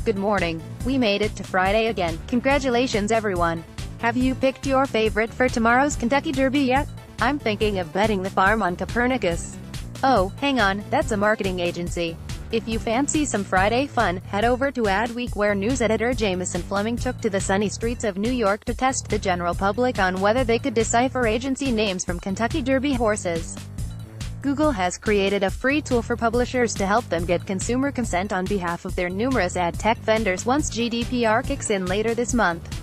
Good morning. We made it to Friday again. Congratulations everyone. Have you picked your favorite for tomorrow's Kentucky Derby yet? I'm thinking of betting the farm on Copernicus. Oh, hang on, that's a marketing agency. If you fancy some Friday fun, head over to Adweek, where news editor Jameson Fleming took to the sunny streets of New York to test the general public on whether they could decipher agency names from Kentucky Derby horses. Google has created a free tool for publishers to help them get consumer consent on behalf of their numerous ad tech vendors once GDPR kicks in later this month.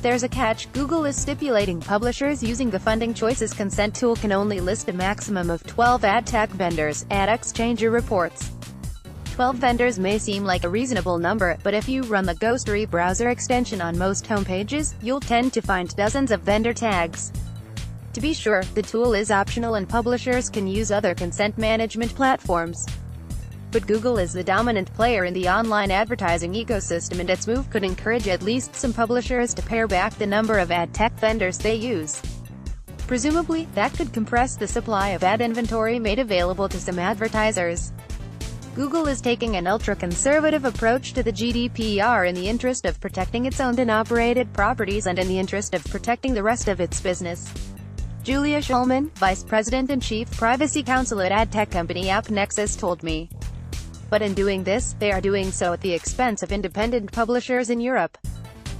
There's a catch. Google is stipulating publishers using the Funding Choices consent tool can only list a maximum of 12 ad tech vendors, AdExchanger reports. 12 vendors may seem like a reasonable number, but if you run the Ghostery browser extension on most homepages, you'll tend to find dozens of vendor tags. To be sure, the tool is optional and publishers can use other consent management platforms. But Google is the dominant player in the online advertising ecosystem, and its move could encourage at least some publishers to pare back the number of ad tech vendors they use. Presumably, that could compress the supply of ad inventory made available to some advertisers. Google is taking an ultra-conservative approach to the GDPR in the interest of protecting its owned and operated properties and in the interest of protecting the rest of its business. Julia Schulman, Vice President and Chief Privacy Counsel at ad tech company AppNexus, told me. But in doing this, they are doing so at the expense of independent publishers in Europe.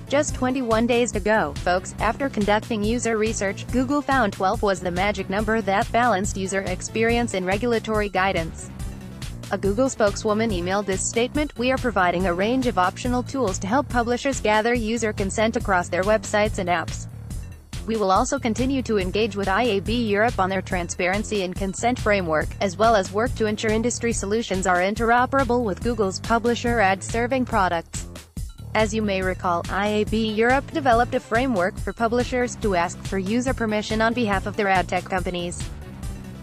Just 21 days to go, folks. After conducting user research, Google found 12 was the magic number that balanced user experience and regulatory guidance. A Google spokeswoman emailed this statement: "We are providing a range of optional tools to help publishers gather user consent across their websites and apps. We will also continue to engage with IAB Europe on their transparency and consent framework, as well as work to ensure industry solutions are interoperable with Google's publisher ad-serving products." As you may recall, IAB Europe developed a framework for publishers to ask for user permission on behalf of their ad tech companies.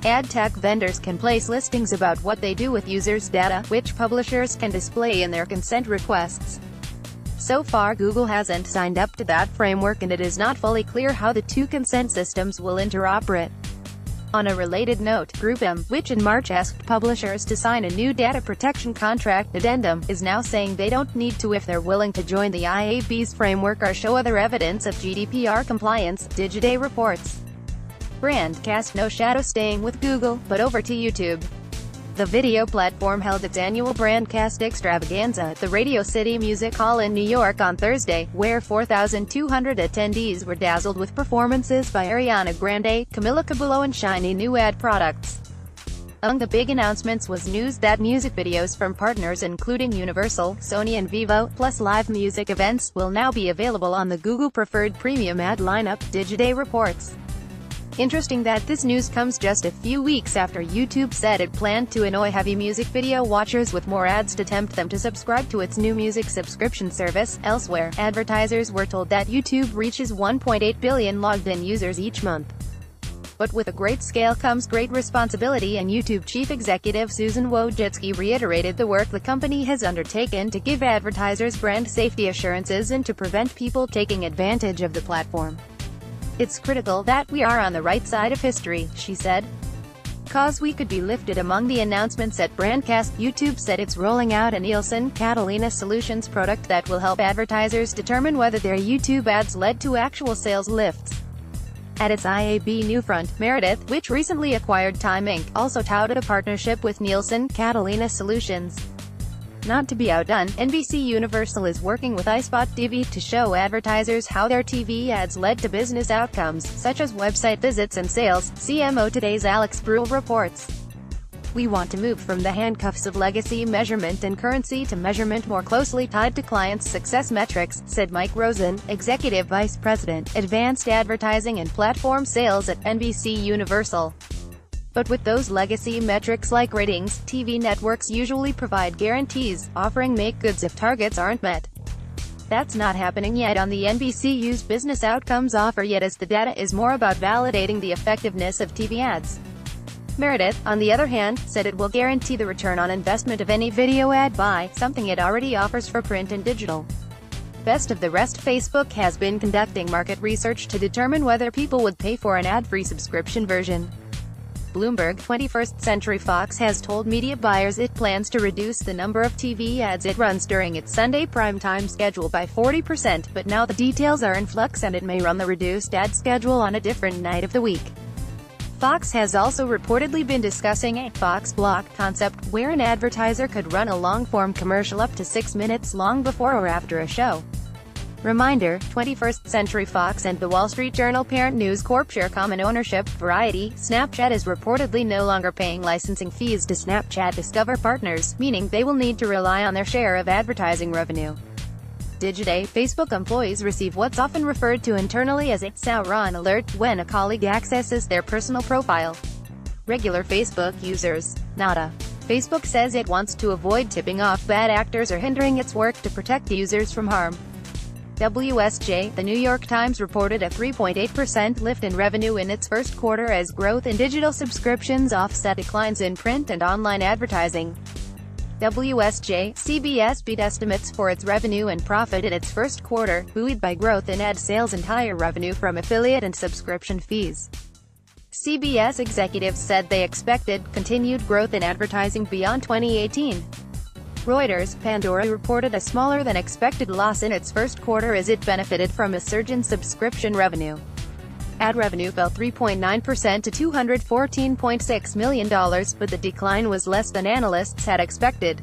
Ad tech vendors can place listings about what they do with users' data, which publishers can display in their consent requests. So far, Google hasn't signed up to that framework, and it is not fully clear how the two consent systems will interoperate. On a related note, GroupM, which in March asked publishers to sign a new data protection contract addendum, is now saying they don't need to if they're willing to join the IAB's framework or show other evidence of GDPR compliance, Digiday reports. Brandcast: no shadow staying with Google, but over to YouTube. The video platform held its annual Brandcast extravaganza at the Radio City Music Hall in New York on Thursday, where 4,200 attendees were dazzled with performances by Ariana Grande, Camila Cabello and shiny new ad products. Among the big announcements was news that music videos from partners including Universal, Sony and Vivo, plus live music events, will now be available on the Google Preferred Premium ad lineup, Digiday reports. Interesting that this news comes just a few weeks after YouTube said it planned to annoy heavy music video watchers with more ads to tempt them to subscribe to its new music subscription service. Elsewhere, advertisers were told that YouTube reaches 1.8 billion logged-in users each month. But with a great scale comes great responsibility, and YouTube chief executive Susan Wojcicki reiterated the work the company has undertaken to give advertisers brand safety assurances and to prevent people taking advantage of the platform. "It's critical that we are on the right side of history," she said. "'Cause we could be lifted." Among the announcements at Brandcast, YouTube said it's rolling out a Nielsen Catalina Solutions product that will help advertisers determine whether their YouTube ads led to actual sales lifts. At its IAB Newfront, Meredith, which recently acquired Time Inc., also touted a partnership with Nielsen Catalina Solutions. Not to be outdone, NBC Universal is working with iSpot TV to show advertisers how their TV ads led to business outcomes, such as website visits and sales, CMO Today's Alex Brule reports. "We want to move from the handcuffs of legacy measurement and currency to measurement more closely tied to clients' success metrics," said Mike Rosen, Executive Vice President, Advanced Advertising and Platform Sales at NBC Universal. But with those legacy metrics like ratings, TV networks usually provide guarantees, offering make goods if targets aren't met. That's not happening yet on the NBCU's business outcomes offer yet, as the data is more about validating the effectiveness of TV ads. Meredith, on the other hand, said it will guarantee the return on investment of any video ad buy, something it already offers for print and digital. Best of the rest: Facebook has been conducting market research to determine whether people would pay for an ad-free subscription version. Bloomberg. 21st Century Fox has told media buyers it plans to reduce the number of TV ads it runs during its Sunday primetime schedule by 40%, but now the details are in flux and it may run the reduced ad schedule on a different night of the week. Fox has also reportedly been discussing a Fox block concept, where an advertiser could run a long-form commercial up to 6 minutes long before or after a show. Reminder, 21st Century Fox and the Wall Street Journal parent News Corp share common ownership. Variety, Snapchat is reportedly no longer paying licensing fees to Snapchat Discover partners, meaning they will need to rely on their share of advertising revenue. Digiday, Facebook employees receive what's often referred to internally as a Sauron alert when a colleague accesses their personal profile. Regular Facebook users. Nada. Facebook says it wants to avoid tipping off bad actors or hindering its work to protect users from harm. WSJ, The New York Times reported a 3.8% lift in revenue in its first quarter as growth in digital subscriptions offset declines in print and online advertising. WSJ, CBS beat estimates for its revenue and profit in its first quarter, buoyed by growth in ad sales and higher revenue from affiliate and subscription fees. CBS executives said they expected continued growth in advertising beyond 2018. Reuters, Pandora reported a smaller-than-expected loss in its first quarter as it benefited from a surge in subscription revenue. Ad revenue fell 3.9% to $214.6 million, but the decline was less than analysts had expected.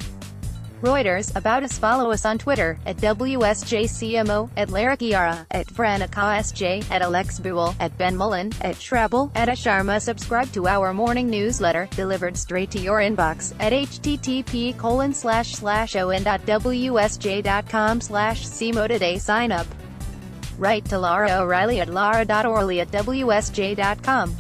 Reuters, About Us. Follow us on Twitter, at WSJCMO, at Larry Chiara, at FranikaSJ, at Alex Buell, at Ben Mullen, at Shrabble, at Asharma. Subscribe to our morning newsletter, delivered straight to your inbox, at http://on.wsj.com/CMO today. Sign up. Write to Laura O'Reilly at lara.orley@wsj.com.